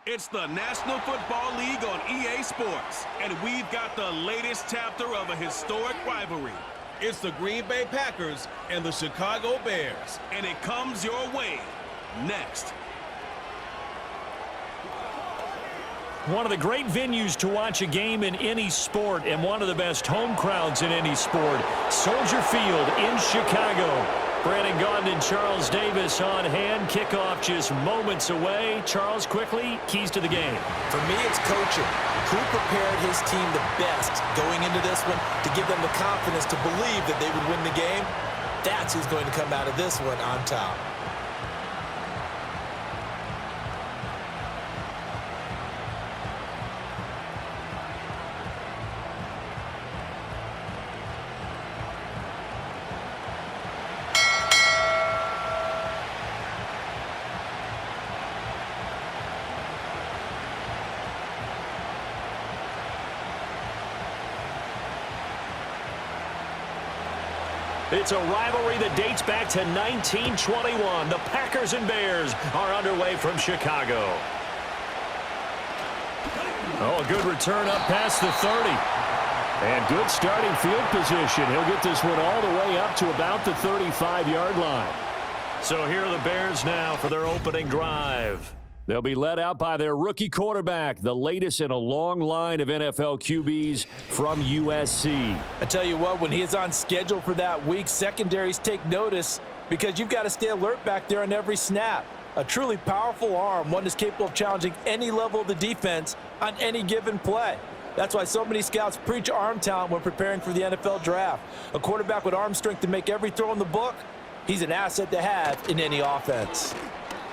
It's the National Football League on EA Sports, and we've got the latest chapter of a historic rivalry. It's the Green Bay Packers and the Chicago Bears, and it comes your way next. One of the great venues to watch a game in any sport, and one of the best home crowds in any sport, Soldier Field in Chicago. Brandon Gaudin and Charles Davis on hand. Kickoff just moments away. Charles, quickly, keys to the game. For me, it's coaching. Who prepared his team the best going into this one to give them the confidence to believe that they would win the game? That's who's going to come out of this one on top. It's a rivalry that dates back to 1921. The Packers and Bears are underway from Chicago. Oh, a good return up past the 30. And good starting field position. He'll get this one all the way up to about the 35-yard line. So here are the Bears now for their opening drive. They'll be led out by their rookie quarterback, the latest in a long line of NFL QBs from USC. I tell you what, when he is on schedule for that week, secondaries take notice because you've got to stay alert back there on every snap. A truly powerful arm, one that's capable of challenging any level of the defense on any given play. That's why so many scouts preach arm talent when preparing for the NFL draft. A quarterback with arm strength to make every throw in the book, he's an asset to have in any offense.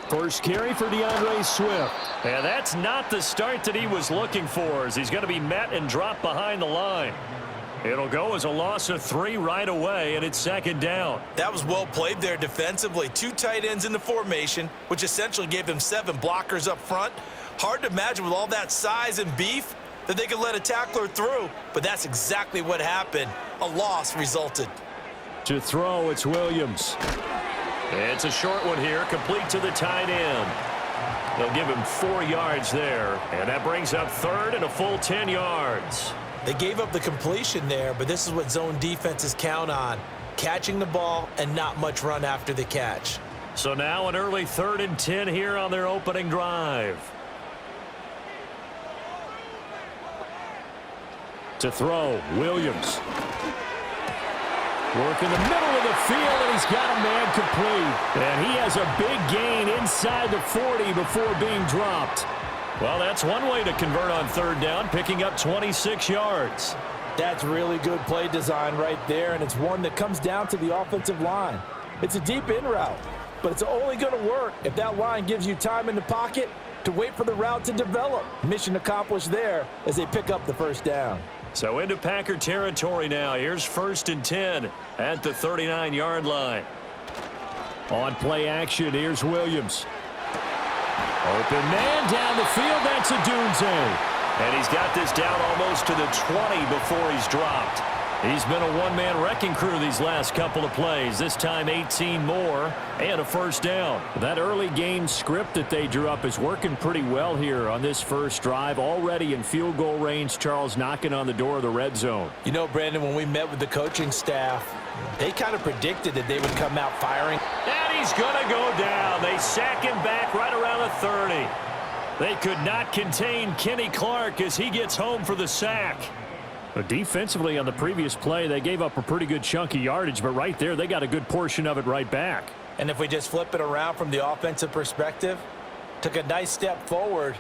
First carry for DeAndre Swift. And that's not the start that he was looking for, as he's going to be met and dropped behind the line. It'll go as a loss of 3 right away, and it's second down. That was well played there defensively. 2 tight ends in the formation, which essentially gave them 7 blockers up front. Hard to imagine with all that size and beef that they could let a tackler through, but that's exactly what happened. A loss resulted. To throw, it's Williams. It's a short one here, complete to the tight end. They'll give him 4 yards there, and that brings up third and a full 10 yards. They gave up the completion there, but this is what zone defenses count on. Catching the ball and not much run after the catch. So now an early 3rd and 10 here on their opening drive. To throw, Williams. Work in the middle of the field, and he's got a man complete. And he has a big gain inside the 40 before being dropped. Well, that's one way to convert on 3rd down, picking up 26 yards. That's really good play design right there, and it's one that comes down to the offensive line. It's a deep in route, but it's only going to work if that line gives you time in the pocket to wait for the route to develop. Mission accomplished there as they pick up the 1st down. So into Packer territory now. Here's 1st and 10 at the 39-yard line. On play action, here's Williams. Open man down the field. That's a Dunze. And he's got this down almost to the 20 before he's dropped. He's been a one-man wrecking crew these last couple of plays. This time 18 more and a 1st down. That early game script that they drew up is working pretty well here on this first drive. Already in field goal range, Charles knocking on the door of the red zone. You know, Brandon, when we met with the coaching staff, they kind of predicted that they would come out firing. And he's going to go down. They sack him back right around the 30. They could not contain Kenny Clark as he gets home for the sack. But defensively on the previous play, they gave up a pretty good chunk of yardage, but right there, they got a good portion of it right back. And if we just flip it around from the offensive perspective, took a nice step forward,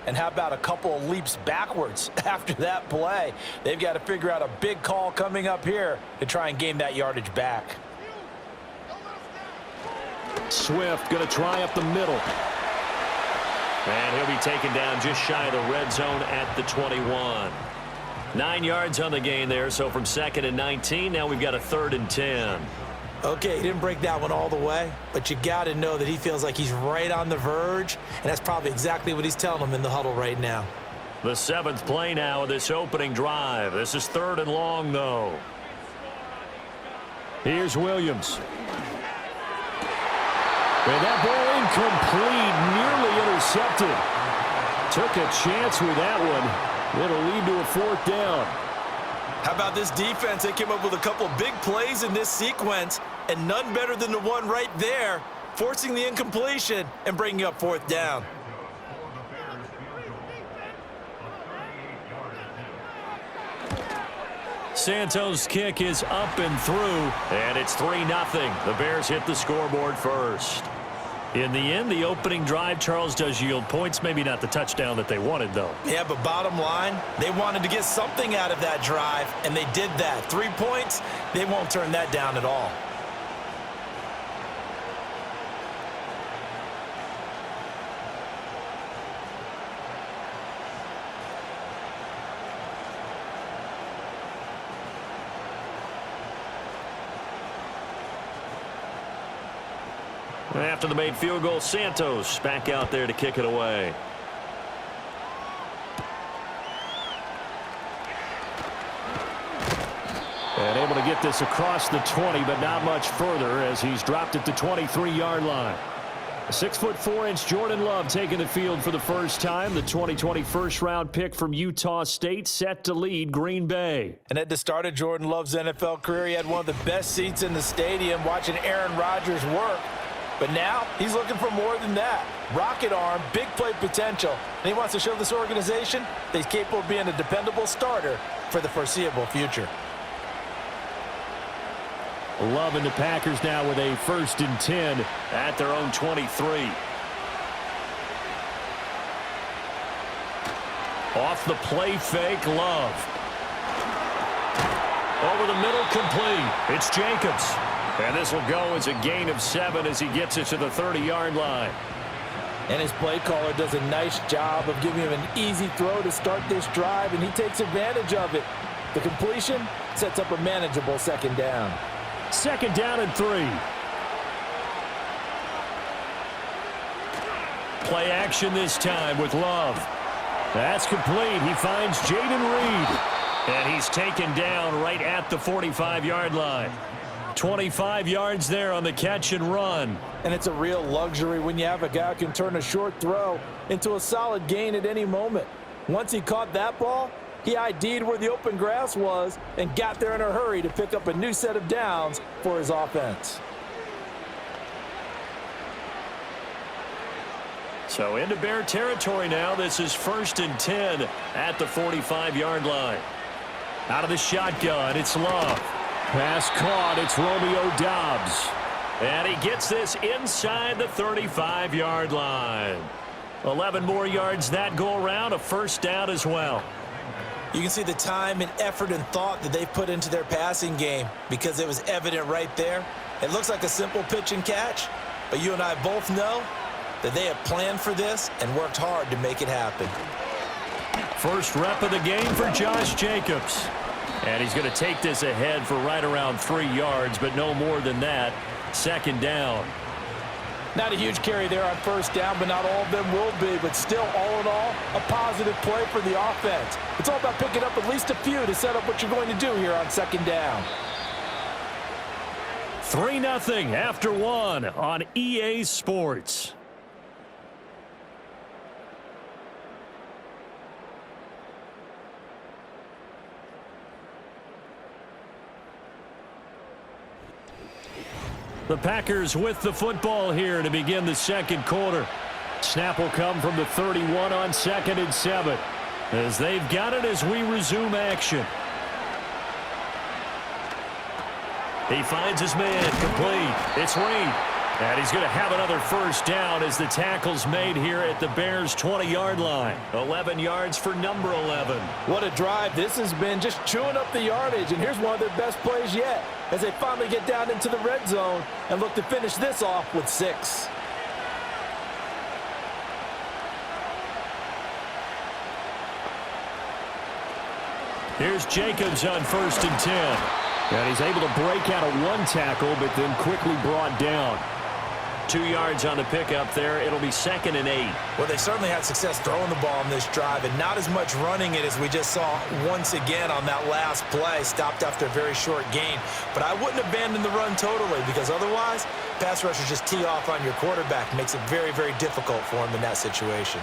and how about a couple of leaps backwards after that play? They've got to figure out a big call coming up here to try and gain that yardage back. Swift going to try up the middle. And he'll be taken down just shy of the red zone at the 21. 9 yards on the gain there, so from 2nd and 19, now we've got a 3rd and 10. Okay, he didn't break that one all the way, but you got to know that he feels like he's right on the verge, and that's probably exactly what he's telling them in the huddle right now. The 7th play now of this opening drive. This is 3rd and long, though. Here's Williams. And that ball incomplete, nearly intercepted. Took a chance with that one. It'll lead to a 4th down. How about this defense? They came up with a couple big plays in this sequence, and none better than the one right there, forcing the incompletion and bringing up 4th down. Santos' kick is up and through, and it's 3-0. The Bears hit the scoreboard first. In the end, the opening drive, Charles, does yield points. Maybe not the touchdown that they wanted, though. Yeah, but bottom line, they wanted to get something out of that drive, and they did that. 3 points, they won't turn that down at all. After the made field goal, Santos back out there to kick it away. And able to get this across the 20, but not much further as he's dropped at the 23-yard line. A 6'4" Jordan Love taking the field for the first time. The 2020 first-round pick from Utah State set to lead Green Bay. And at the start of Jordan Love's NFL career, he had one of the best seats in the stadium watching Aaron Rodgers work. But now he's looking for more than that. Rocket arm, big play potential. And he wants to show this organization that he's capable of being a dependable starter for the foreseeable future. Love and the Packers now with a 1st and 10 at their own 23. Off the play fake, Love. Over the middle, complete. It's Jacobs. And this will go as a gain of 7 as he gets it to the 30-yard line. And his play caller does a nice job of giving him an easy throw to start this drive, and he takes advantage of it. The completion sets up a manageable 2nd down. 2nd down and 3. Play action this time with Love. That's complete. He finds Jaden Reed. And he's taken down right at the 45-yard line. 25 yards there on the catch and run. And it's a real luxury when you have a guy who can turn a short throw into a solid gain at any moment. Once he caught that ball, he ID'd where the open grass was and got there in a hurry to pick up a new set of downs for his offense. So into Bear territory now. This is 1st and 10 at the 45-yard line. Out of the shotgun, it's Love. Pass caught, it's Romeo Doubs. And he gets this inside the 35-yard line. 11 more yards that go around, a 1st down as well. You can see the time and effort and thought that they've put into their passing game because it was evident right there. It looks like a simple pitch and catch, but you and I both know that they have planned for this and worked hard to make it happen. First rep of the game for Josh Jacobs. And he's going to take this ahead for right around 3 yards, but no more than that. 2nd down. Not a huge carry there on 1st down, but not all of them will be. But still, all in all, a positive play for the offense. It's all about picking up at least a few to set up what you're going to do here on 2nd down. 3-0 after 1 on EA Sports. The Packers with the football here to begin the 2nd quarter. Snap will come from the 31 on 2nd and 7. As they've got it as we resume action. He finds his man, complete. It's Reed. And he's going to have another 1st down as the tackle's made here at the Bears' 20-yard line. 11 yards for number 11. What a drive this has been, just chewing up the yardage. And here's one of their best plays yet as they finally get down into the red zone and look to finish this off with 6. Here's Jacobs on 1st and 10. And he's able to break out of 1 tackle, but then quickly brought down. 2 yards on the pickup there. It'll be 2nd and 8. Well, they certainly had success throwing the ball on this drive and not as much running it as we just saw once again on that last play. Stopped after a very short gain. But I wouldn't abandon the run totally because otherwise, pass rushers just tee off on your quarterback. Makes it very, very difficult for him in that situation.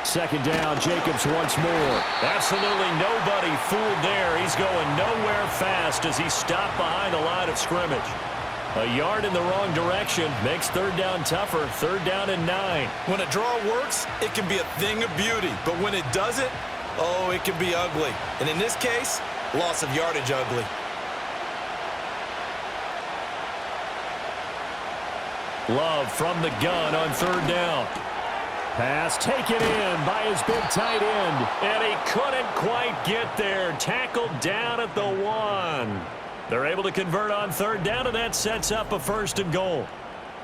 Second down, Jacobs once more. Absolutely nobody fooled there. He's going nowhere fast as he stopped behind the line of scrimmage. A yard in the wrong direction makes third down tougher. Third down and 9. When a draw works, it can be a thing of beauty. But when it doesn't, oh, it can be ugly. And in this case, loss of yardage ugly. Love from the gun on third down. Pass taken in by his big tight end. And he couldn't quite get there. Tackled down at the 1. They're able to convert on third down, and that sets up a first and goal.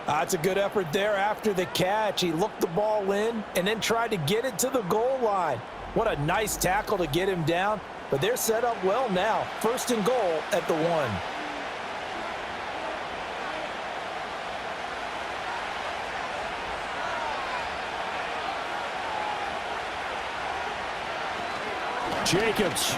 That's a good effort there after the catch. He looked the ball in and then tried to get it to the goal line. What a nice tackle to get him down. But they're set up well now. First and goal at the 1. Jacobs.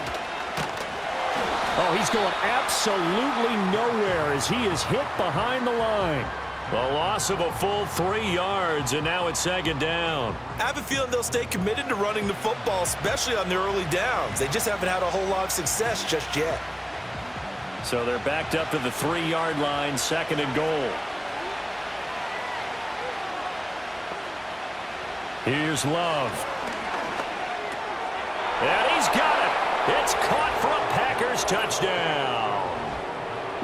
Oh, he's going absolutely nowhere as he is hit behind the line. A loss of a full 3 yards, and now it's second down. I have a feeling they'll stay committed to running the football, especially on their early downs. They just haven't had a whole lot of success just yet. So they're backed up to the 3-yard line, second and goal. Here's Love. And he's got it. It's caught for a Packers touchdown.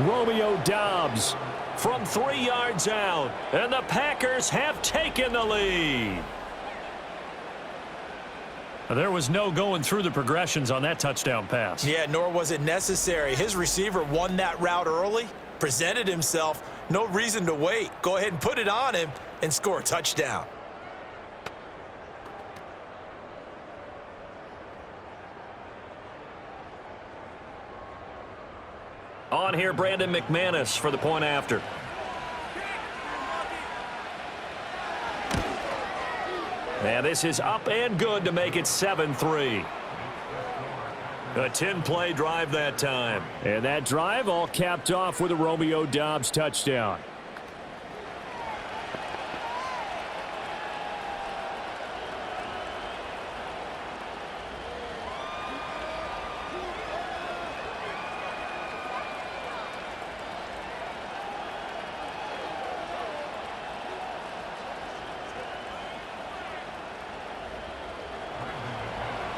Romeo Doubs from 3 yards out. And the Packers have taken the lead. There was no going through the progressions on that touchdown pass. Yeah, nor was it necessary. His receiver won that route early, presented himself. No reason to wait. Go ahead and put it on him and score a touchdown. On here, Brandon McManus for the point after. And this is up and good to make it 7-3. A 10-play drive that time. And that drive all capped off with a Romeo Doubs touchdown.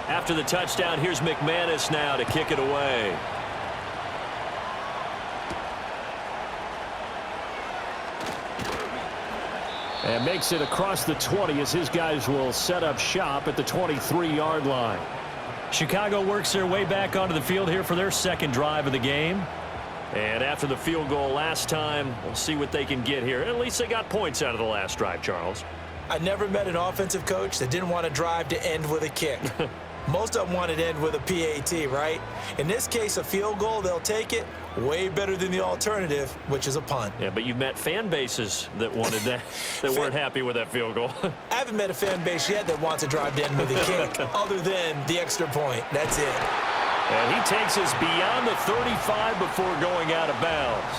After the touchdown, here's McManus now to kick it away. And makes it across the 20 as his guys will set up shop at the 23-yard line. Chicago works their way back onto the field here for their second drive of the game. And after the field goal last time, we'll see what they can get here. At least they got points out of the last drive, Charles. I never met an offensive coach that didn't want a drive to end with a kick. Most of them want it to end with a PAT, right? In this case, a field goal, they'll take it. Way better than the alternative, which is a punt. Yeah, but you've met fan bases that wanted that, that weren't happy with that field goal. I haven't met a fan base yet that wants a drive to end with a kick, other than the extra point. That's it. And he takes us beyond the 35 before going out of bounds.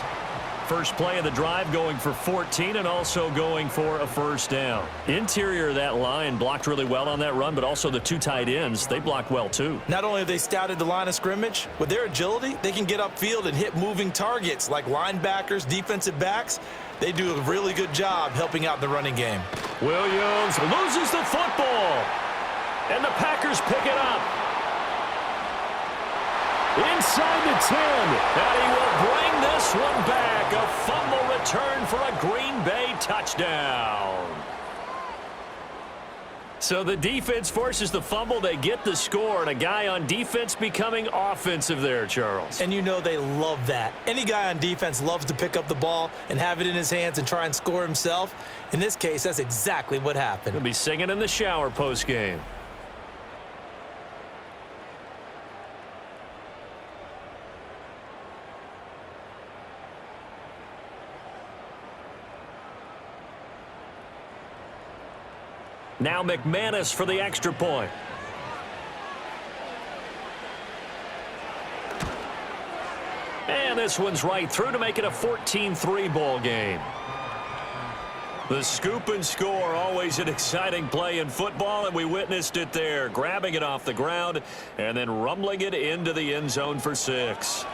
First play of the drive going for 14 and also going for a first down. Interior of that line blocked really well on that run, but also the 2 tight ends, they blocked well too. Not only have they scouted the line of scrimmage, with their agility, they can get upfield and hit moving targets like linebackers, defensive backs. They do a really good job helping out the running game. Williams loses the football, and the Packers pick it up. Inside the 10, and he will bring this one back. A fumble return for a Green Bay touchdown. So the defense forces the fumble. They get the score, and a guy on defense becoming offensive there, Charles. And you know they love that. Any guy on defense loves to pick up the ball and have it in his hands and try and score himself. In this case, that's exactly what happened. He'll be singing in the shower post-game. Now McManus for the extra point. And this one's right through to make it a 14-3 ball game. The scoop and score, always an exciting play in football, and we witnessed it there, grabbing it off the ground and then rumbling it into the end zone for 6.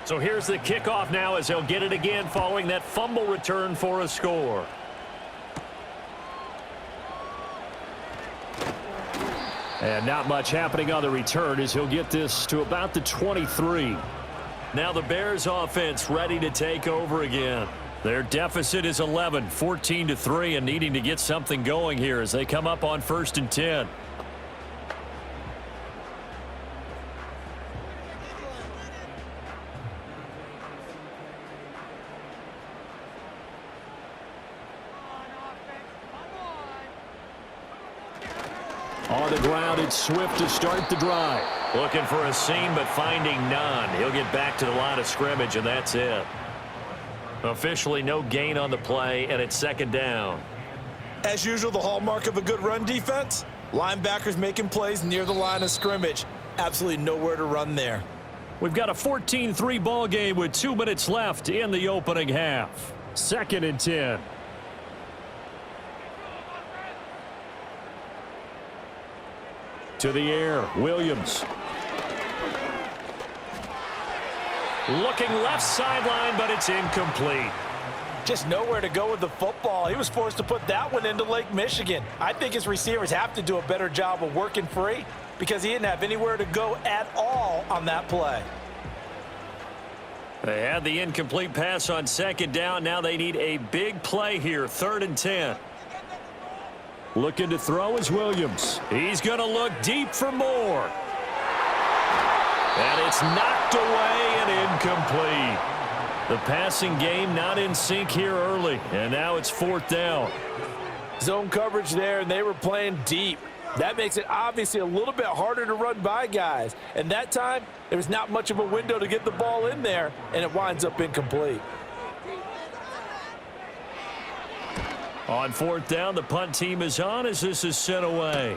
So here's the kickoff now as he'll get it again following that fumble return for a score. And not much happening on the return as he'll get this to about the 23. Now the Bears offense ready to take over again. Their deficit is 11, 14-3, and needing to get something going here as they come up on 1st and 10. On the ground, it's Swift to start the drive. Looking for a seam, but finding none. He'll get back to the line of scrimmage, and that's it. Officially no gain on the play, and it's 2nd down. As usual, the hallmark of a good run defense, linebackers making plays near the line of scrimmage. Absolutely nowhere to run there. We've got a 14-3 ball game with 2 minutes left in the opening half. 2nd and 10. To the air, Williams. Looking left sideline, but it's incomplete. Just nowhere to go with the football. He was forced to put that one into Lake Michigan. I think his receivers have to do a better job of working free because he didn't have anywhere to go at all on that play. They had the incomplete pass on 2nd down. Now they need a big play here, 3rd and 10. Looking to throw is Williams. He's going to look deep for more. And it's knocked away and incomplete. The passing game not in sync here early, and now it's 4th down. Zone coverage there, and they were playing deep. That makes it obviously a little bit harder to run by guys. And that time, there was not much of a window to get the ball in there, and it winds up incomplete. On 4th down, the punt team is on as this is sent away.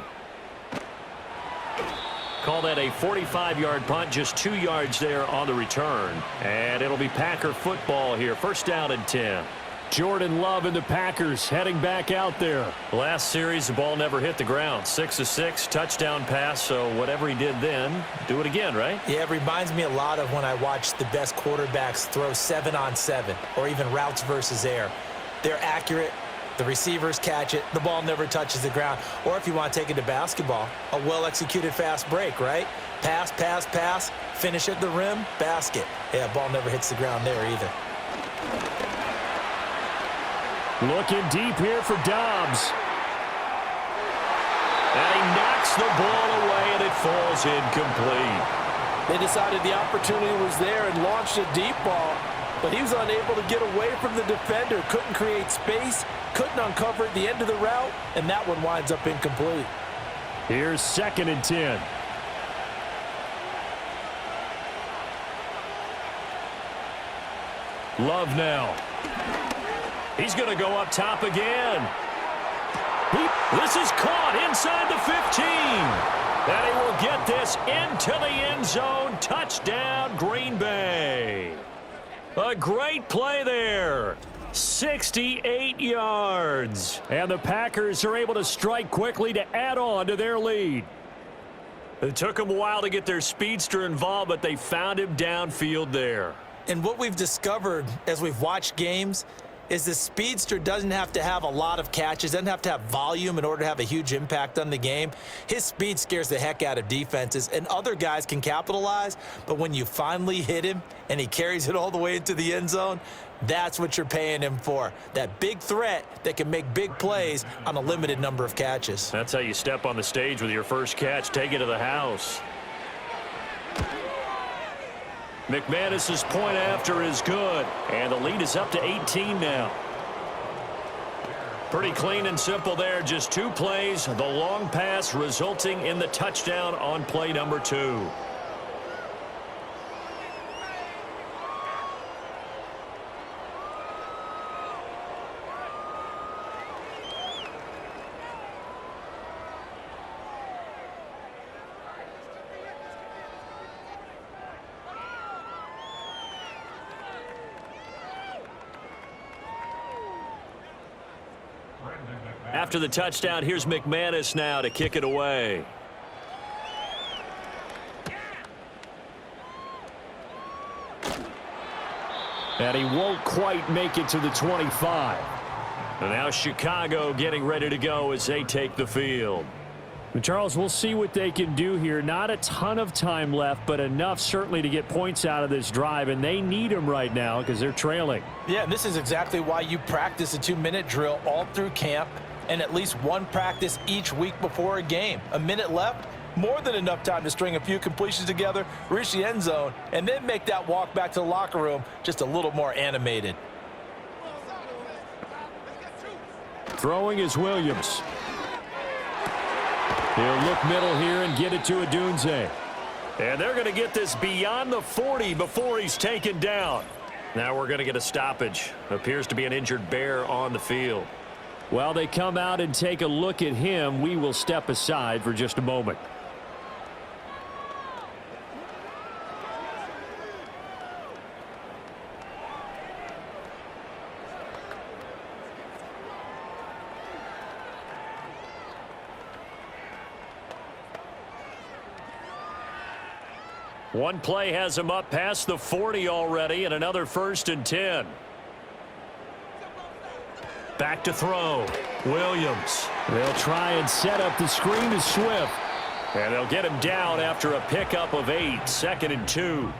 Call that a 45-yard punt, just 2 yards there on the return. And it'll be Packer football here, 1st down and 10. Jordan Love and the Packers heading back out there. Last series, the ball never hit the ground. 6-6, touchdown pass, so whatever he did then, do it again, right? Yeah, it reminds me a lot of when I watched the best quarterbacks throw 7-on-7 or even routes versus air. They're accurate. The receivers catch it. The ball never touches the ground. Or if you want to take it to basketball, a well-executed fast break, right? Pass, pass, pass, finish at the rim, basket. Yeah, ball never hits the ground there either. Looking deep here for Dobbs. And he knocks the ball away, and it falls incomplete. They decided the opportunity was there and launched a deep ball, but he was unable to get away from the defender, couldn't create space, couldn't uncover at the end of the route, and that one winds up incomplete. Here's 2nd and 10. Love now. He's going to go up top again. This is caught inside the 15. And he will get this into the end zone. Touchdown, Green Bay. A great play there. 68 yards. And the Packers are able to strike quickly to add on to their lead. It took them a while to get their speedster involved, but they found him downfield there. And what we've discovered as we've watched games is the speedster doesn't have to have a lot of catches, doesn't have to have volume in order to have a huge impact on the game. His speed scares the heck out of defenses, and other guys can capitalize, but when you finally hit him and he carries it all the way into the end zone, that's what you're paying him for. That big threat that can make big plays on a limited number of catches. That's how you step on the stage with your first catch. Take it to the house. McManus's point after is good, and the lead is up to 18 now. Pretty clean and simple there. Just 2 plays. The long pass resulting in the touchdown on play number 2. After the touchdown, here's McManus now to kick it away. And he won't quite make it to the 25. And now Chicago getting ready to go as they take the field. Charles, we'll see what they can do here. Not a ton of time left, but enough certainly to get points out of this drive, and they need them right now because they're trailing. Yeah, and this is exactly why you practice a 2-minute drill all through camp and at least one practice each week before a game. A minute left, more than enough time to string a few completions together, reach the end zone, and then make that walk back to the locker room just a little more animated. Throwing is Williams. He'll look middle here and get it to Odunze. And they're going to get this beyond the 40 before he's taken down. Now we're going to get a stoppage. Appears to be an injured Bear on the field. While they come out and take a look at him, we will step aside for just a moment. One play has him up past the 40 already, and another 1st and 10. Back to throw. Williams. They'll try and set up the screen to Swift. And they'll get him down after a pickup of 8, 2nd and 2.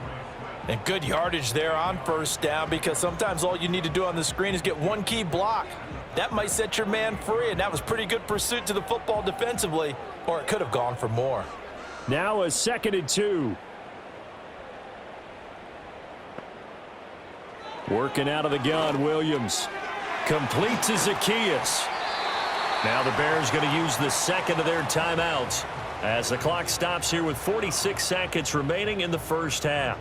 And good yardage there on 1st down, because sometimes all you need to do on the screen is get one key block. That might set your man free, and that was pretty good pursuit to the football defensively, or it could have gone for more. Now a 2nd and 2. Working out of the gun, Williams. Complete to Zacchaeus. Now the Bears going to use the 2nd of their timeouts as the clock stops here with 46 seconds remaining in the 1st half.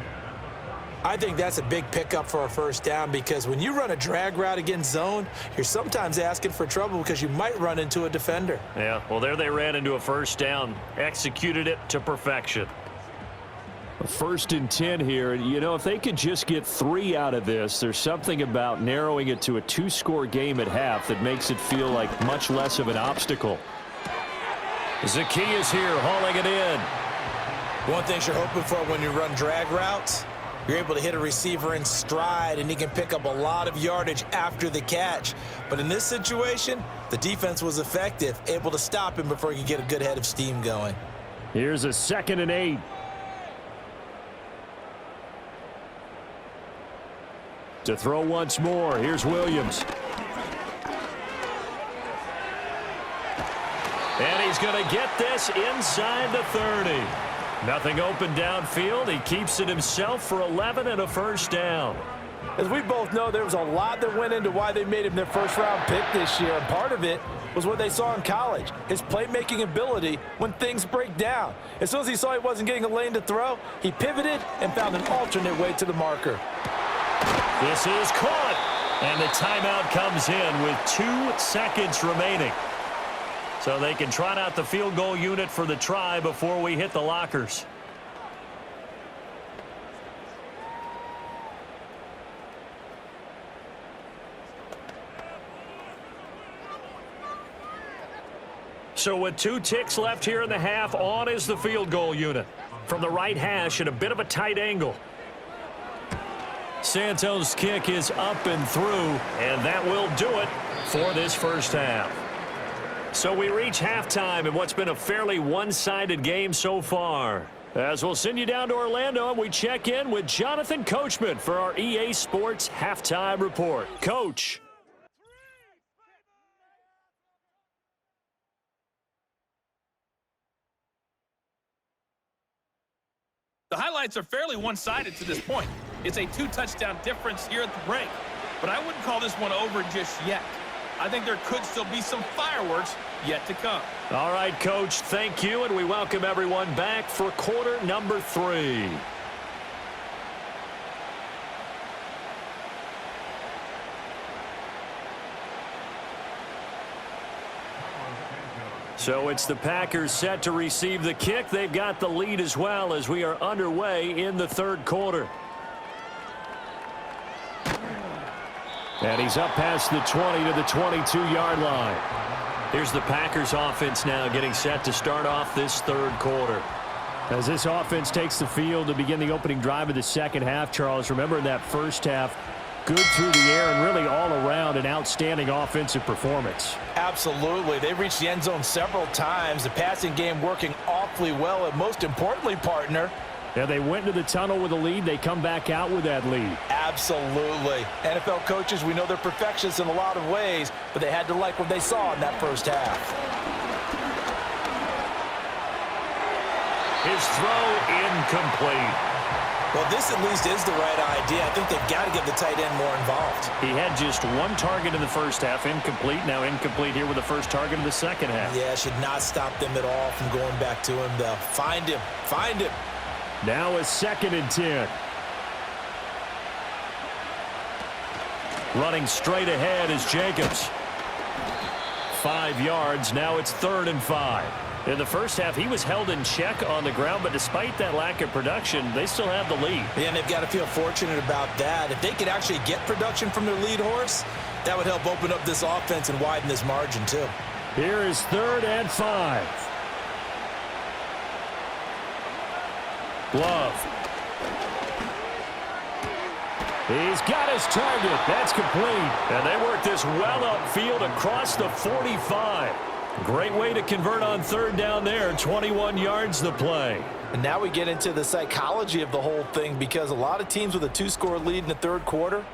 I think that's a big pickup for a 1st down, because when you run a drag route against zone, you're sometimes asking for trouble because you might run into a defender. Yeah, well, there they ran into a 1st down, executed it to perfection. 1st and 10 here. You know, if they could just get 3 out of this, there's something about narrowing it to a 2-score game at half that makes it feel like much less of an obstacle. Zacchaeus here hauling it in. One thing you're hoping for when you run drag routes, you're able to hit a receiver in stride, and he can pick up a lot of yardage after the catch. But in this situation, the defense was effective, able to stop him before he could get a good head of steam going. Here's a 2nd and 8. To throw once more, here's Williams. And he's going to get this inside the 30. Nothing open downfield. He keeps it himself for 11 and a 1st down. As we both know, there was a lot that went into why they made him their 1st-round pick this year, and part of it was what they saw in college, his playmaking ability when things break down. As soon as he saw he wasn't getting a lane to throw, he pivoted and found an alternate way to the marker. This is caught, and the timeout comes in with 2 seconds remaining. So they can trot out the field goal unit for the try before we hit the lockers. So with 2 ticks left here in the half, on is the field goal unit. From the right hash at a bit of a tight angle. Santos' kick is up and through, and that will do it for this 1st half. So we reach halftime in what's been a fairly one-sided game so far. As we'll send you down to Orlando, and we check in with Jonathan Coachman for our EA Sports Halftime Report. Coach. The highlights are fairly one-sided to this point. It's a 2-touchdown difference here at the break, but I wouldn't call this one over just yet. I think there could still be some fireworks yet to come. All right, Coach, thank you, and we welcome everyone back for quarter number 3. So it's the Packers set to receive the kick. They've got the lead as well as we are underway in the third quarter. And he's up past the 20 to the 22-yard line. Here's the Packers offense now getting set to start off this third quarter. As this offense takes the field to begin the opening drive of the second half, Charles, remember in that first half, good through the air and really all around an outstanding offensive performance. Absolutely. They reached the end zone several times. The passing game working awfully well. And most importantly, partner, yeah, they went into the tunnel with a lead. They come back out with that lead. absolutely. NFL coaches, we know they're perfectionists in a lot of ways, but they had to like what they saw in that first half. His throw incomplete. Well, this at least is the right idea. I think they've got to get the tight end more involved. He had just one target in the first half, incomplete. Now incomplete here with the first target of the second half. Yeah, should not stop them at all from going back to him, though. Find him. Find him. Now a 2nd and 10. Running straight ahead is Jacobs. 5 yards. Now it's 3rd and 5. In the first half, he was held in check on the ground, but despite that lack of production, they still have the lead. Yeah, and they've got to feel fortunate about that. If they could actually get production from their lead horse, that would help open up this offense and widen this margin, too. Here is 3rd and 5. Love. He's got his target. That's complete. And they work this well upfield across the 45. Great way to convert on 3rd down there. 21 yards the play. And now we get into the psychology of the whole thing, because a lot of teams with a 2-score lead in the third quarter,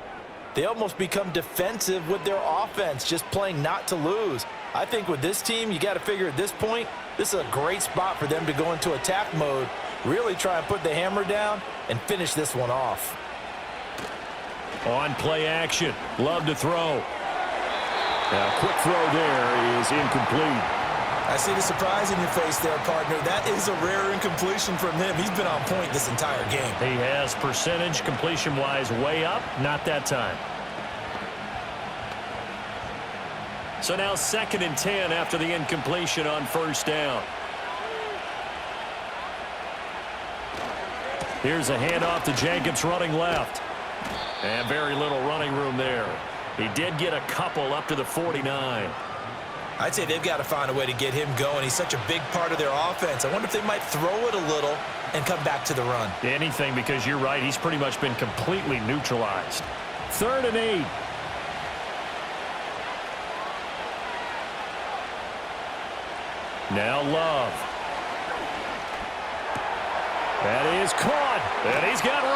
they almost become defensive with their offense, just playing not to lose. I think with this team, you got to figure at this point, this is a great spot for them to go into attack mode, really try and put the hammer down and finish this one off. On play action. Love to throw. Now, quick throw there is incomplete. I see the surprise in your face there, partner. That is a rare incompletion from him. He's been on point this entire game. He has percentage completion-wise way up. Not that time. So now 2nd and 10 after the incompletion on 1st down. Here's a handoff to Jacobs running left. And very little running room there. He did get a couple up to the 49. I'd say they've got to find a way to get him going. He's such a big part of their offense. I wonder if they might throw it a little and come back to the run. Anything, because you're right. He's pretty much been completely neutralized. 3rd and 8. Now Love. That is caught. And he's got room.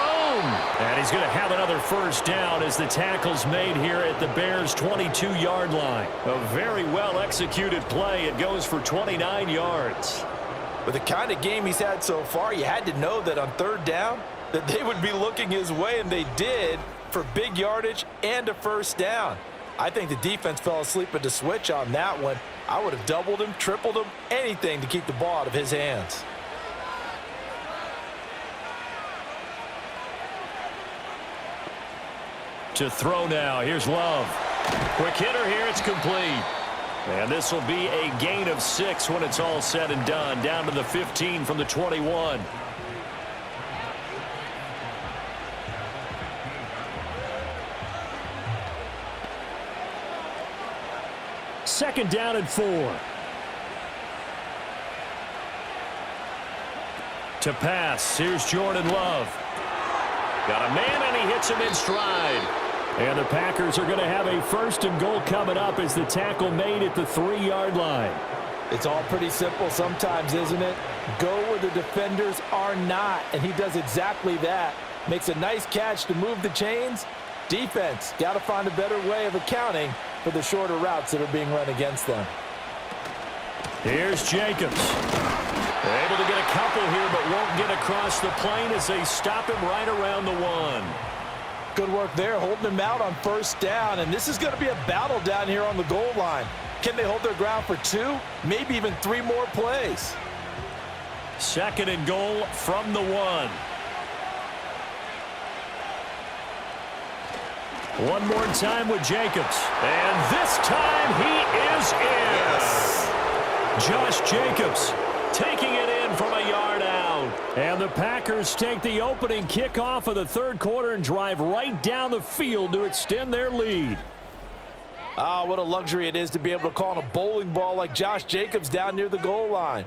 And he's going to have another 1st down as the tackle's made here at the Bears' 22-yard line. A very well-executed play. It goes for 29 yards. With the kind of game he's had so far, you had to know that on 3rd down that they would be looking his way, and they did, for big yardage and a 1st down. I think the defense fell asleep at the switch on that one. I would have doubled him, tripled him, anything to keep the ball out of his hands. To throw now. Here's Love. Quick hitter here. It's complete. And this will be a gain of 6 when it's all said and done. Down to the 15 from the 21. Second down and 4. To pass. Here's Jordan Love. Got a man, and he hits him in stride. And the Packers are going to have a 1st and goal coming up as the tackle made at the 3-yard line. It's all pretty simple sometimes, isn't it? Go where the defenders are not, and he does exactly that. Makes a nice catch to move the chains. Defense, got to find a better way of accounting for the shorter routes that are being run against them. Here's Jacobs. They're able to get a couple here, but won't get across the plane as they stop him right around the 1. Good work there, holding him out on first down. And this is going to be a battle down here on the goal line. Can they hold their ground for 2, maybe even 3 more plays? 2nd and goal from the 1. One more time with Jacobs. And this time he is in. Yes. Josh Jacobs taking it in from a yard out. And the Packers take the opening kickoff of the 3rd quarter and drive right down the field to extend their lead. Ah, what a luxury it is to be able to call on a bowling ball like Josh Jacobs down near the goal line.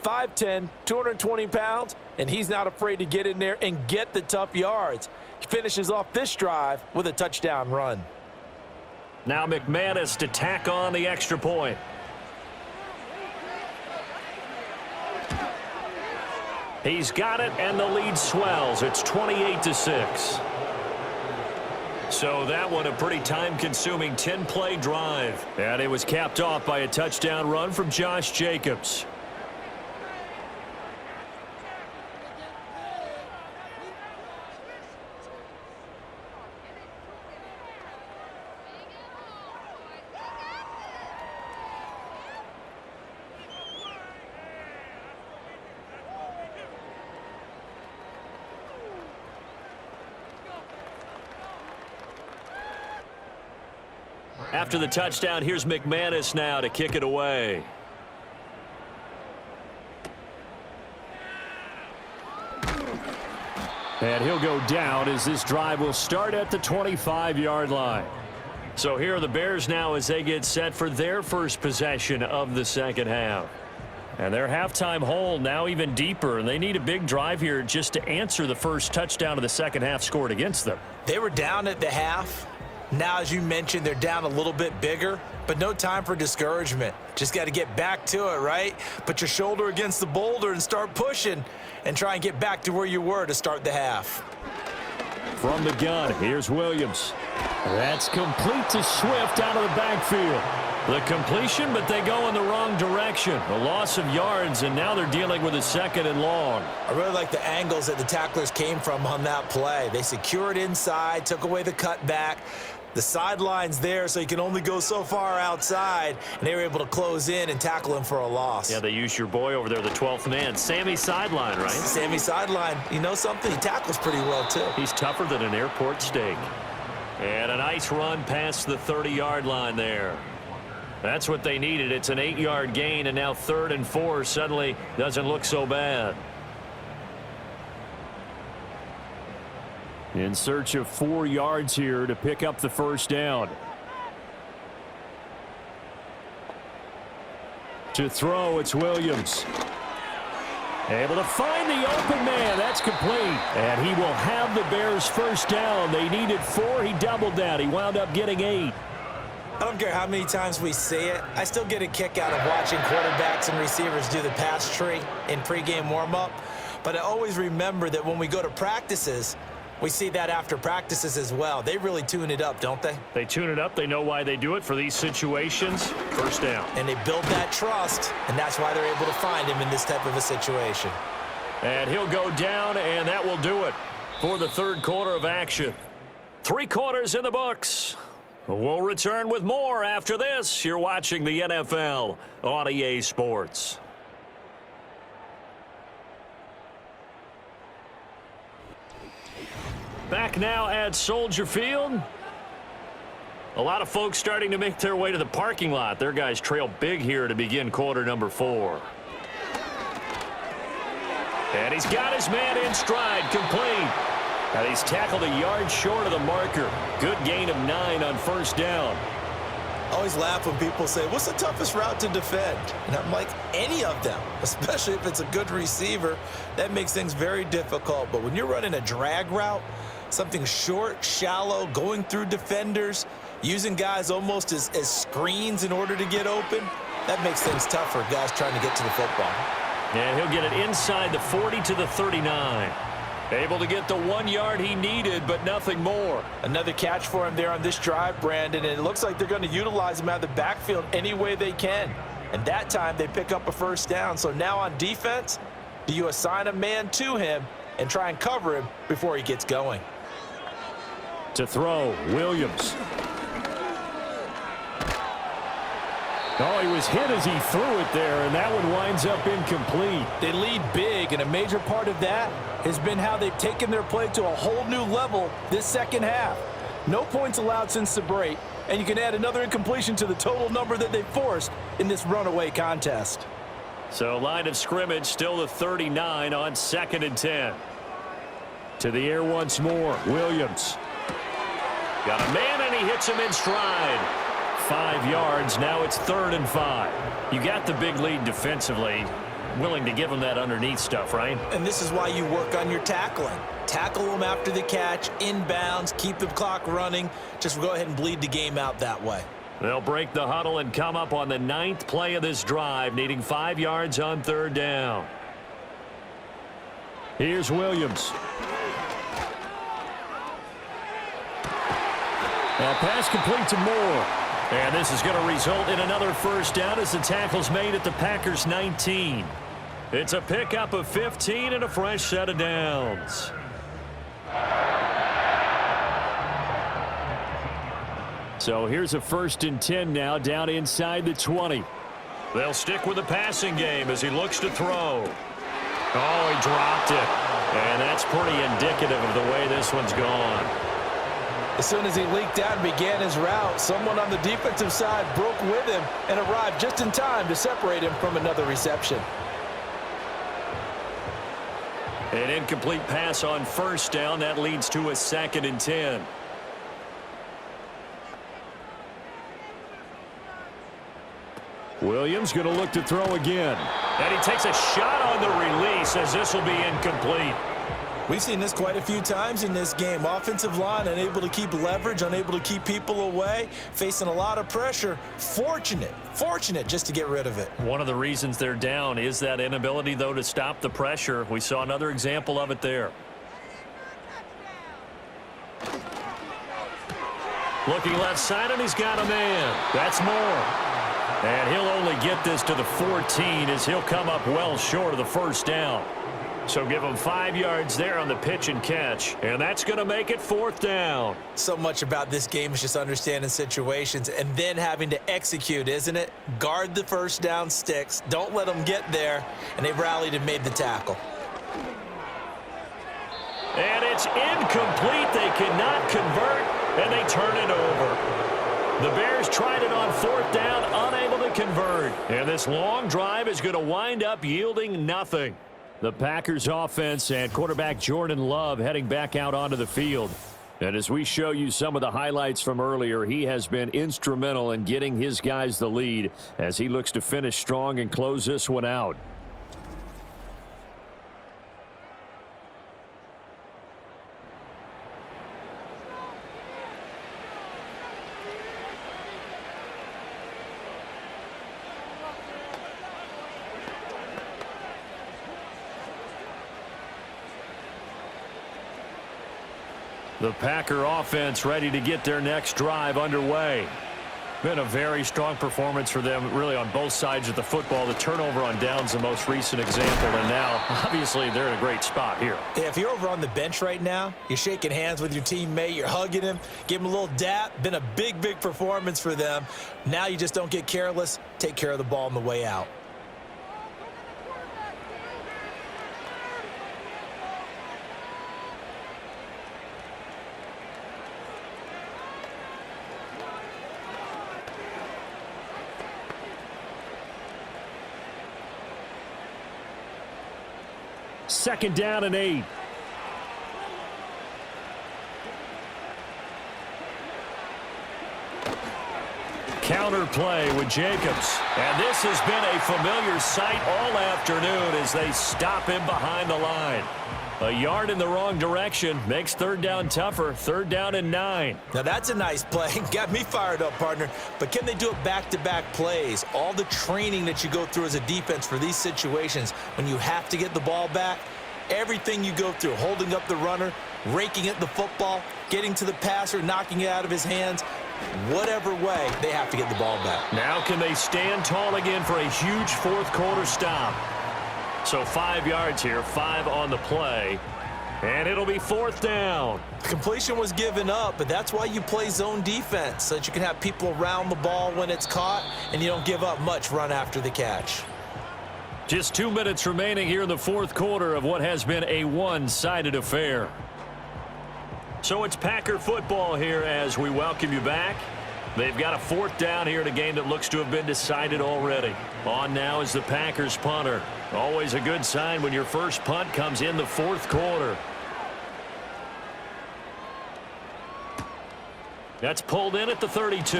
5'10", 220 pounds, and he's not afraid to get in there and get the tough yards. He finishes off this drive with a touchdown run. Now McManus to tack on the extra point. He's got it, and the lead swells. It's 28-6. So that one a pretty time-consuming 10-play drive. And it was capped off by a touchdown run from Josh Jacobs. After the touchdown, here's McManus now to kick it away. And he'll go down as this drive will start at the 25-yard line. So here are the Bears now as they get set for their first possession of the 2nd half. And their halftime hole now even deeper, and they need a big drive here just to answer the first touchdown of the 2nd half scored against them. They were down at the half. Now, as you mentioned, they're down a little bit bigger, but no time for discouragement. Just got to get back to it, right? Put your shoulder against the boulder and start pushing and try and get back to where you were to start the half. From the gun, here's Williams. That's complete to Swift out of the backfield. The completion, but they go in the wrong direction. A loss of yards, and now they're dealing with a 2nd and long. I really like the angles that the tacklers came from on that play. They secured inside, took away the cutback. The sideline's there, so you can only go so far outside, and they were able to close in and tackle him for a loss. Yeah, they used your boy over there, the 12th man, Sammy Sideline, right? Sammy Sideline. You know something? He tackles pretty well, too. He's tougher than an airport steak. And a nice run past the 30-yard line there. That's what they needed. It's an 8-yard gain, and now 3rd and 4 suddenly doesn't look so bad. In search of 4 yards here to pick up the first down. To throw, it's Williams. Able to find the open man. That's complete. And he will have the Bears first down. They needed 4. He doubled that. He wound up getting 8. I don't care how many times we say it. I still get a kick out of watching quarterbacks and receivers do the pass tree in pregame warm-up. But I always remember that when we go to practices, we see that after practices as well. They really tune it up, don't they? They tune it up. They know why they do it for these situations. First down. And they build that trust, and that's why they're able to find him in this type of a situation. And he'll go down, and that will do it for the 3rd quarter of action. 3 quarters in the books. We'll return with more after this. You're watching the NFL on EA Sports. Back now at Soldier Field. A lot of folks starting to make their way to the parking lot. Their guys trail big here to begin quarter number 4. And he's got his man in stride, complete. And he's tackled a yard short of the marker. Good gain of 9 on first down. I always laugh when people say, what's the toughest route to defend? And I'm like, any of them, especially if it's a good receiver. That makes things very difficult. But when you're running a drag route, something short, shallow, going through defenders, using guys almost as screens in order to get open, that makes things tough for guys trying to get to the football. And he'll get it inside the 40 to the 39. Able to get the 1 yard he needed, but nothing more. Another catch for him there on this drive, Brandon, and it looks like they're going to utilize him out of the backfield any way they can. And that time they pick up a first down. So now on defense, do you assign a man to him and try and cover him before he gets going? To throw, Williams. Oh, he was hit as he threw it there, and that one winds up incomplete. They lead big, and a major part of that has been how they've taken their play to a whole new level this second half. No points allowed since the break, and you can add another incompletion to the total number that they forced in this runaway contest. So line of scrimmage still the 39 on 2nd and 10. To the air once more, Williams. Got a man, and he hits him in stride. 5 yards, now it's 3rd and 5. You got the big lead defensively. Willing to give them that underneath stuff, right? And this is why you work on your tackling. Tackle them after the catch, inbounds, keep the clock running. Just go ahead and bleed the game out that way. They'll break the huddle and come up on the 9th play of this drive, needing 5 yards on 3rd down. Here's Williams. That pass complete to Moore. And this is going to result in another first down as the tackle's made at the Packers' 19. It's a pickup of 15 and a fresh set of downs. So here's a 1st and 10 now, down inside the 20. They'll stick with the passing game as he looks to throw. Oh, he dropped it. And that's pretty indicative of the way this one's gone. As soon as he leaked out and began his route, someone on the defensive side broke with him and arrived just in time to separate him from another reception. An incomplete pass on 1st down. That leads to a 2nd and 10. Williams going to look to throw again. And he takes a shot on the release as this will be incomplete. We've seen this quite a few times in this game. Offensive line unable to keep leverage, unable to keep people away, facing a lot of pressure. Fortunate just to get rid of it. One of the reasons they're down is that inability, though, to stop the pressure. We saw another example of it there. Looking left side, and he's got a man. That's Moore. And he'll only get this to the 14 as he'll come up well short of the 1st down. So give him 5 yards there on the pitch and catch, and that's going to make it 4th down. So much about this game is just understanding situations and then having to execute, isn't it? Guard the 1st down sticks. Don't let them get there, and they've rallied and made the tackle. And it's incomplete. They cannot convert, and they turn it over. The Bears tried it on 4th down, unable to convert. And this long drive is going to wind up yielding nothing. The Packers offense and quarterback Jordan Love heading back out onto the field. And as we show you some of the highlights from earlier, he has been instrumental in getting his guys the lead as he looks to finish strong and close this one out. The Packer offense ready to get their next drive underway. Been a very strong performance for them, really, on both sides of the football. The turnover on downs, the most recent example, and now, obviously, they're in a great spot here. Yeah, if you're over on the bench right now, you're shaking hands with your teammate, you're hugging him, give him a little dap. Been a big performance for them. Now you just don't get careless. Take care of the ball on the way out. Second down and 8. Counter play with Jacobs. And this has been a familiar sight all afternoon as they stop him behind the line. A yard in the wrong direction makes 3rd down tougher. 3rd down and 9. Now that's a nice play. Got me fired up, partner. But can they do it back-to-back plays? All the training that you go through as a defense for these situations, when you have to get the ball back, everything you go through, holding up the runner, raking at the football, getting to the passer, knocking it out of his hands, whatever way, they have to get the ball back. Now can they stand tall again for a huge 4th quarter stop? So 5 yards here, 5 on the play. And it'll be 4th down. Completion was given up, but that's why you play zone defense, so that you can have people around the ball when it's caught, and you don't give up much run after the catch. Just 2 minutes remaining here in the 4th quarter of what has been a one-sided affair. So it's Packer football here as we welcome you back. They've got a 4th down here in a game that looks to have been decided already. On now is the Packers punter. Always a good sign when your first punt comes in the 4th quarter. That's pulled in at the 32.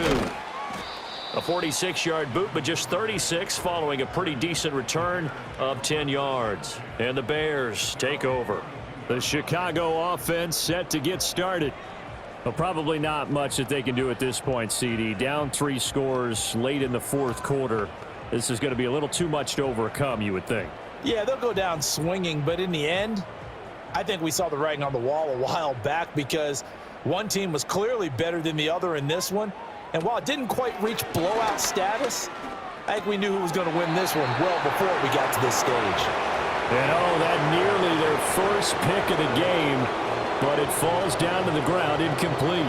A 46-yard boot, but just 36 following a pretty decent return of 10 yards. And the Bears take over. The Chicago offense set to get started. Well, probably not much that they can do at this point, CD. Down 3 scores late in the 4th quarter. This is going to be a little too much to overcome, you would think. Yeah, they'll go down swinging, but in the end, I think we saw the writing on the wall a while back because one team was clearly better than the other in this one. And while it didn't quite reach blowout status, I think we knew who was going to win this one well before we got to this stage. And oh, that nearly their first pick of the game, but it falls down to the ground incomplete.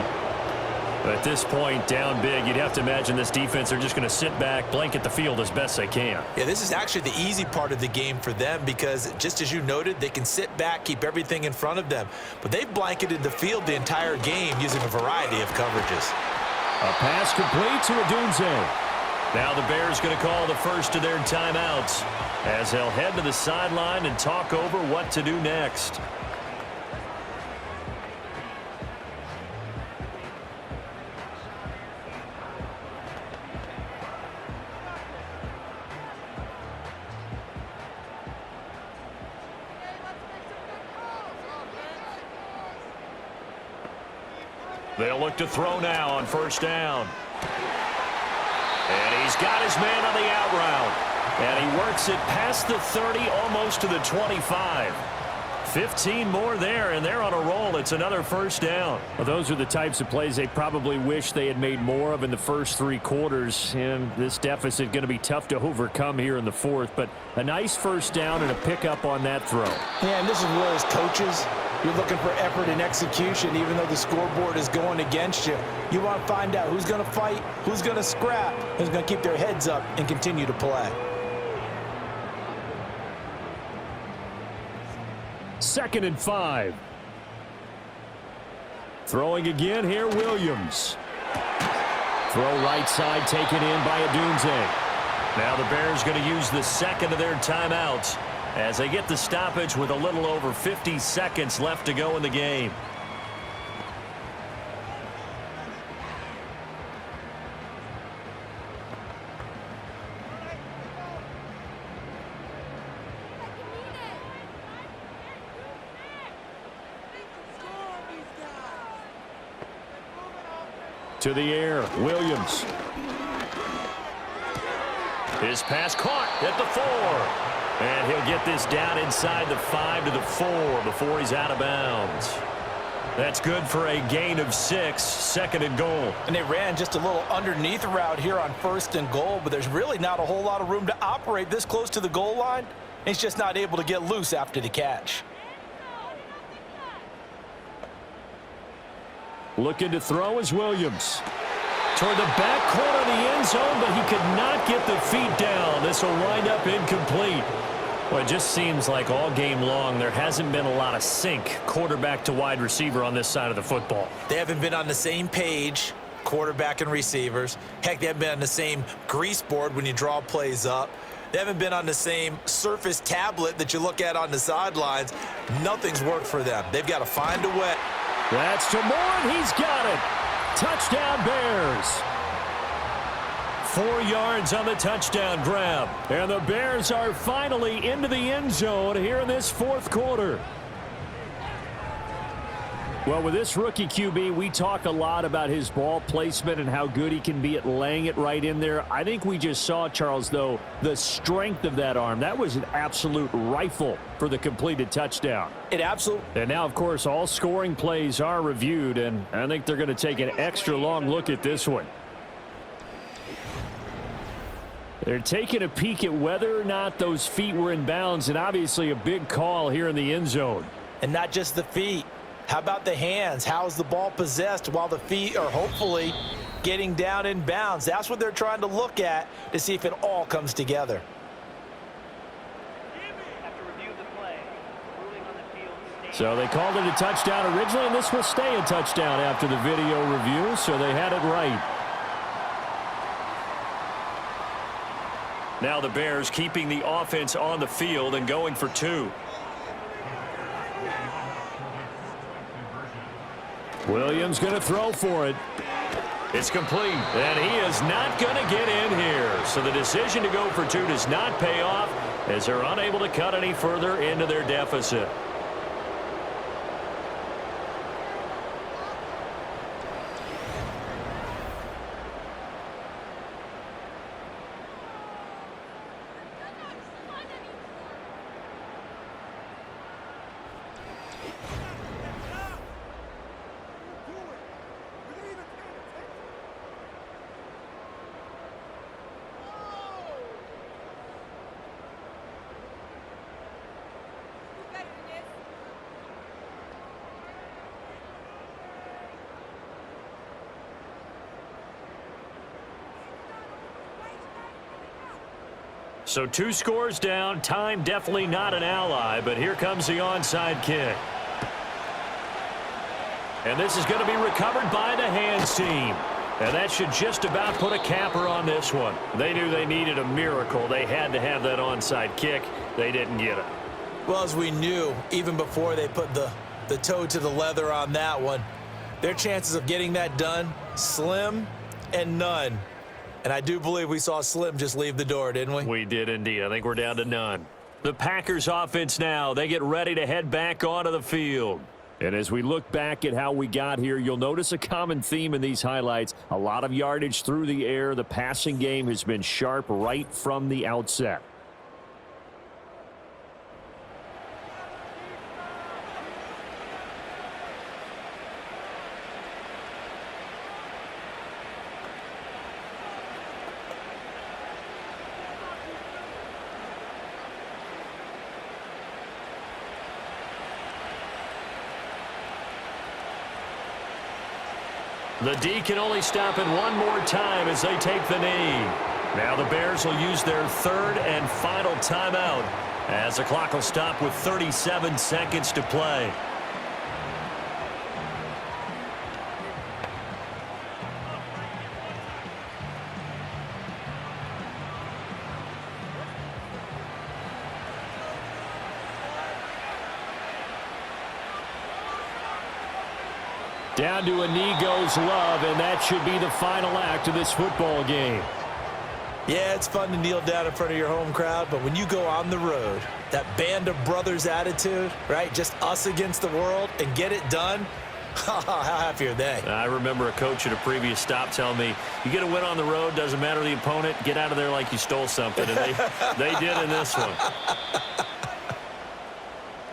At this point, down big, you'd have to imagine this defense are just going to sit back, blanket the field as best they can. Yeah, this is actually the easy part of the game for them because, just as you noted, they can sit back, keep everything in front of them. But they've blanketed the field the entire game using a variety of coverages. A pass complete to Odunze. Now the Bears going to call the first of their timeouts as they'll head to the sideline and talk over what to do next. They'll look to throw now on 1st down. And he's got his man on the out route. And he works it past the 30, almost to the 25. 15 more there, and they're on a roll. It's another 1st down. Well, those are the types of plays they probably wish they had made more of in the first 3 quarters. And this deficit going to be tough to overcome here in the 4th. But a nice 1st down and a pickup on that throw. Yeah, and this is where as coaches, you're looking for effort and execution, even though the scoreboard is going against you. You want to find out who's going to fight, who's going to scrap, who's going to keep their heads up and continue to play. 2nd and 5. Throwing again here, Williams. Throw right side taken in by Odunze. Now the Bears going to use the second of their timeouts as they get the stoppage with a little over 50 seconds left to go in the game. To the air, Williams. His pass caught at the 4. And he'll get this down inside the 5 to the 4 before he's out of bounds. That's good for a gain of 6, 2nd and goal. And they ran just a little underneath route here on 1st and goal, but there's really not a whole lot of room to operate this close to the goal line. He's just not able to get loose after the catch. Looking to throw is Williams. Toward the back corner of the end zone, but he could not get the feet down. This will wind up incomplete. Well, it just seems like all game long there hasn't been a lot of sync quarterback to wide receiver on this side of the football. They haven't been on the same page, quarterback and receivers. Heck, they haven't been on the same grease board when you draw plays up. They haven't been on the same surface tablet that you look at on the sidelines. Nothing's worked for them. They've got to find a way. That's to Moore, and he's got it. Touchdown, Bears. 4 yards on the touchdown grab. And the Bears are finally into the end zone here in this 4th quarter. Well, with this rookie QB, we talk a lot about his ball placement and how good he can be at laying it right in there. I think we just saw, Charles, though, the strength of that arm. That was an absolute rifle for the completed touchdown. It absolutely. And now, of course, all scoring plays are reviewed, and I think they're going to take an extra long look at this one. They're taking a peek at whether or not those feet were in bounds, and obviously a big call here in the end zone. And not just the feet. How about the hands? How's the ball possessed while the feet are hopefully getting down in bounds? That's what they're trying to look at to see if it all comes together. So they called it a touchdown originally, and this will stay a touchdown after the video review, so they had it right. Now the Bears keeping the offense on the field and going for 2. Williams going to throw for it. It's complete, and he is not going to get in here. So the decision to go for 2 does not pay off as they're unable to cut any further into their deficit. So 2 scores down. Time definitely not an ally, but here comes the onside kick. And this is going to be recovered by the hands team. And that should just about put a capper on this one. They knew they needed a miracle. They had to have that onside kick. They didn't get it. Well, as we knew, even before they put the toe to the leather on that one, their chances of getting that done, slim and none. And I do believe we saw Slim just leave the door, didn't we? We did indeed. I think we're down to none. The Packers offense now, they get ready to head back onto the field. And as we look back at how we got here, you'll notice a common theme in these highlights. A lot of yardage through the air. The passing game has been sharp right from the outset. The D can only stop it one more time as they take the knee. Now the Bears will use their 3rd and final timeout as the clock will stop with 37 seconds to play. Down to a knee goes Love, and that should be the final act of this football game. Yeah, it's fun to kneel down in front of your home crowd, but when you go on the road, that band of brothers attitude, right, just us against the world, and get it done, how happy are they? I remember a coach at a previous stop telling me, you get a win on the road, doesn't matter the opponent, get out of there like you stole something, and they did in this one.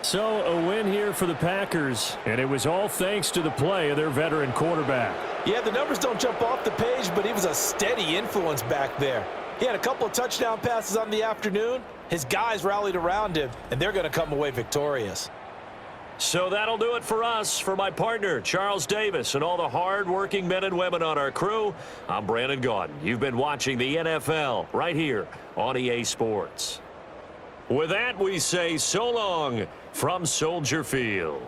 So a win here for the Packers, and it was all thanks to the play of their veteran quarterback. Yeah, the numbers don't jump off the page, but he was a steady influence back there. He had a couple of touchdown passes on the afternoon. His guys rallied around him, and they're going to come away victorious. So that'll do it for us. For my partner, Charles Davis, and all the hard-working men and women on our crew, I'm Brandon Gaudin. You've been watching the NFL right here on EA Sports. With that, we say so long from Soldier Field.